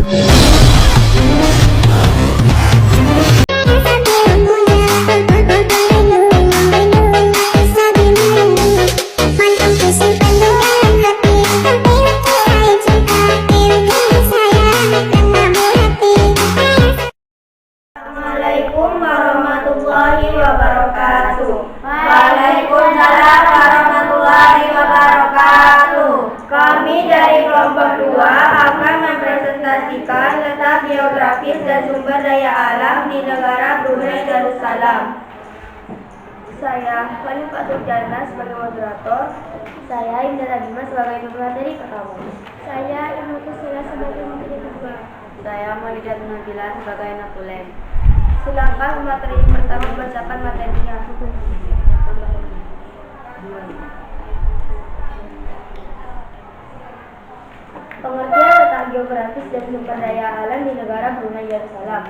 Assalamualaikum warahmatullahi wabarakatuh. Waalaikumsalam warahmatullahi wabarakatuh. Kami dari kelompok 2 akan mempresentasikan letak geografis dan sumber daya alam di negara Brunei Darussalam. Saya Fani Fatur Jana sebagai moderator. Saya Indra Bima sebagai pemateri pertama. Saya Ilmu Kusila sebagai materi kedua. Saya Maulidat Nabila sebagai natulen. Silakan materi pertama membacakan materinya. Pengertian letak geografis dan sumber daya alam di negara Brunei Darussalam.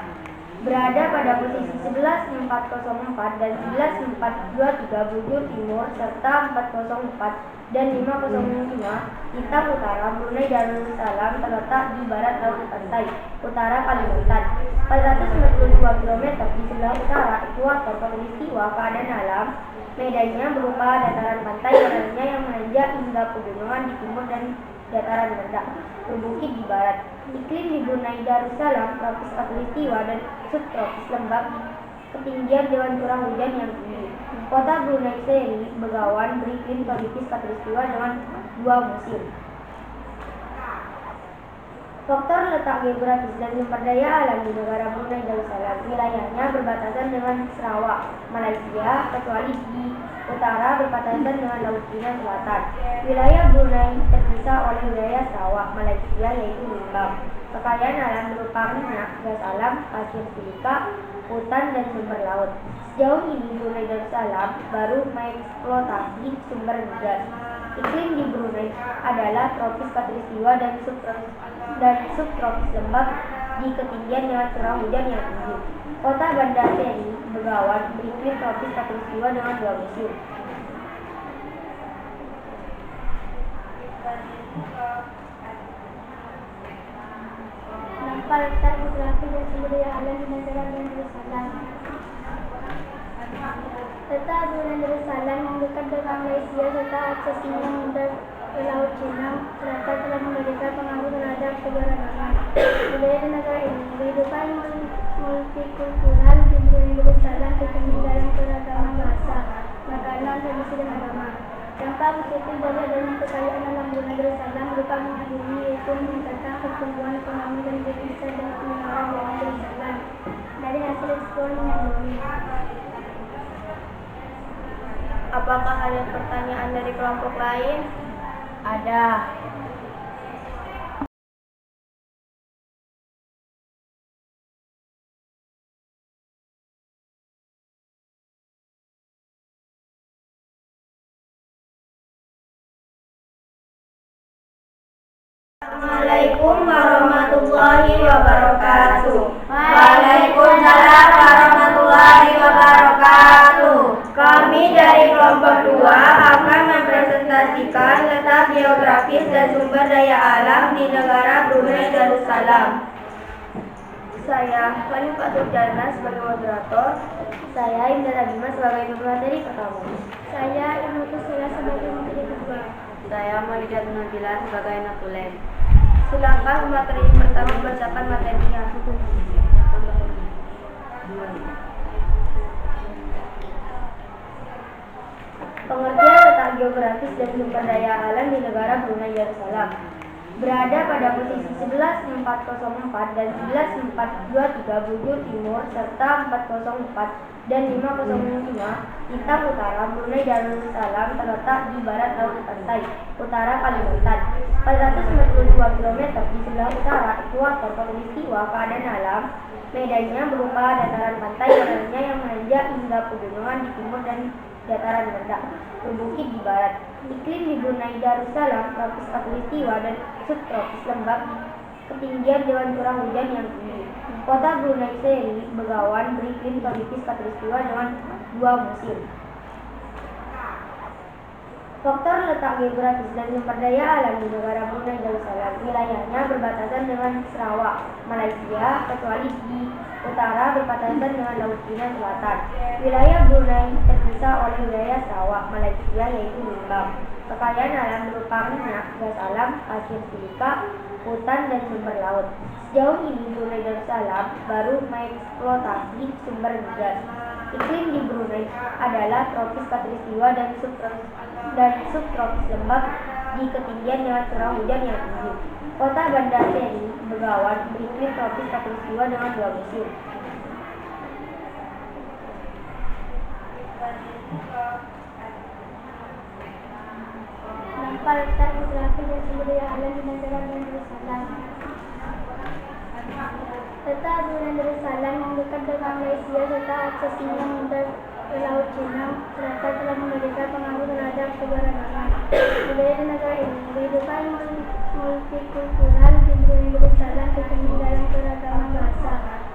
Berada pada posisi 11.404 dan 11.423 bujur timur serta 404 dan 505 lintang utara. Brunei Darussalam terletak di barat laut pantai utara Kalimantan, 492 km di sebelah utara ekuator khatulistiwa. Keadaan alam medannya berupa dataran pantai daerahnya yang menanjak hingga pegunungan di timur dan dataran rendah berbukit di barat. Iklim di Brunei Darussalam tropis khatulistiwa dan subtropis lembab, ketinggian dewan curah hujan yang tinggi. Kota Brunei Seri Begawan beriklim tropis khatulistiwa dengan 2 musim. Faktor letak geografis dan sumber daya alam di negara Brunei Darussalam. Wilayahnya berbatasan dengan Sarawak, Malaysia, kecuali di utara berbatasan dengan Laut Cina Selatan. Wilayah Brunei terpisah oleh wilayah Sarawak, Malaysia yaitu Limbang. Kekayaan alam berupa minyak, gas alam, pasir silika, hutan dan sumber laut. Sejauh ini Brunei Darussalam baru mengeksploitasi sumber gas. Iklim di Brunei adalah tropis khatulistiwa dan subtropis lembab di ketinggian dengan curah hujan yang tinggi. Kota Bandar Seri Begawan beriklim tropis khatulistiwa dengan 2 musim. Nampak letak geografi dan sumber daya alam di negara Brunei Darussalam. Letak Brunei Darussalam yang dekat dengan Malaysia serta akses yang mudah ke Laut Cina Selatan telah memberikan pengaruh terhadap keberagaman budaya di negara ini. Kehidupan multikultural di Brunei Darussalam tercermin dalam keragaman bahasa, makanan, tradisi dan agama. Dampak positif dari adanya kekayaan alam Brunei Darussalam berupa mengakhiri yaitu meningkatkan pertumbuhan ekonomi dan devisa dan pengenalan Brunei Darussalam dari hasil ekspor minyak bumi. Apakah ada pertanyaan dari kelompok lain? Ada. Assalamualaikum warahmatullahi wabarakatuh. Waalaikumsalam warahmatullahi wabarakatuh. Kami dari kelompok 2 akan mempresentasikan letak geografis dan sumber daya alam di negara Brunei Darussalam. Saya Fani Fatur Jana sebagai moderator. Saya Indra Bima sebagai pemateri pertama. Saya Ilmu Kusila sebagai materi kedua. Saya Maulidat Nabila sebagai natulen. Silakan materi pertama membacakan materinya. Pengertian letak geografis dan sumber daya alam di negara Brunei Darussalam. Berada pada posisi 11.404 dan 11.423 bujur timur serta 404 dan 505 lintang utara. Brunei Darussalam terletak di barat laut pantai utara Kalimantan, 492 km di sebelah utara ekuator khatulistiwa. Keadaan alam medannya berupa dataran pantai daerahnya yang menanjak hingga pegunungan di timur dan dataran rendah berbukit di barat. Iklim di Brunei Darussalam tropis khatulistiwa dan subtropis lembab, ketinggian dewan curah hujan yang tinggi. Kota Brunei Seri Begawan beriklim tropis khatulistiwa dengan 2 musim. Faktor letak geografis dan sumber daya alam di negara Brunei Darussalam. Wilayahnya berbatasan dengan Sarawak, Malaysia, kecuali di utara berbatasan dengan Laut Cina Selatan. Wilayah Brunei terpisah oleh wilayah Sarawak, Malaysia yaitu Limbang. Kekayaan alam berupa minyak, gas alam, pasir silika, hutan dan sumber laut. Sejauh ini Brunei Darussalam baru mengeksploitasi sumber gas. Iklim di Brunei adalah tropis khatulistiwa dan subtropis lembab di ketinggian dengan curah hujan yang tinggi. Kota Bandar Seri Begawan beriklim tropis khatulistiwa dengan 2 musim. Dampak letak geografi dan sumber daya alam di negara Brunei Darussalam. Letak Brunei Darussalam yang dekat dengan Malaysia serta aksesnya mudah ke Laut Cina Selatan telah memberikan pengaruh terhadap keberagaman budaya di negara ini. Kehidupan multikultural di Brunei Darussalam tercermin dalam keragaman bahasa,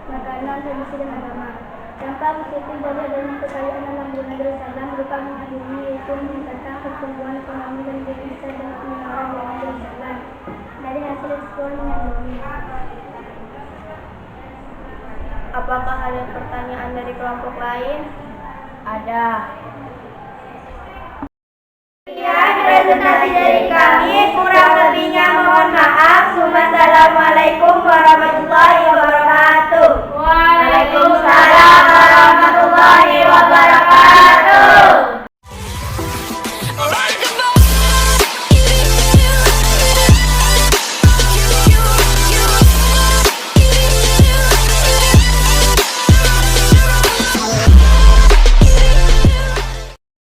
makanan, tradisi dan agama. Dampak positif dari adanya kekayaan alam Brunei Darussalam berupa mengadili yaitu meningkatkan pertumbuhan ekonomi dan devisa dan pengeluaran Brunei Darussalam dari hasil ekspor minyak bumi. Apakah ada pertanyaan dari kelompok lain? Ada.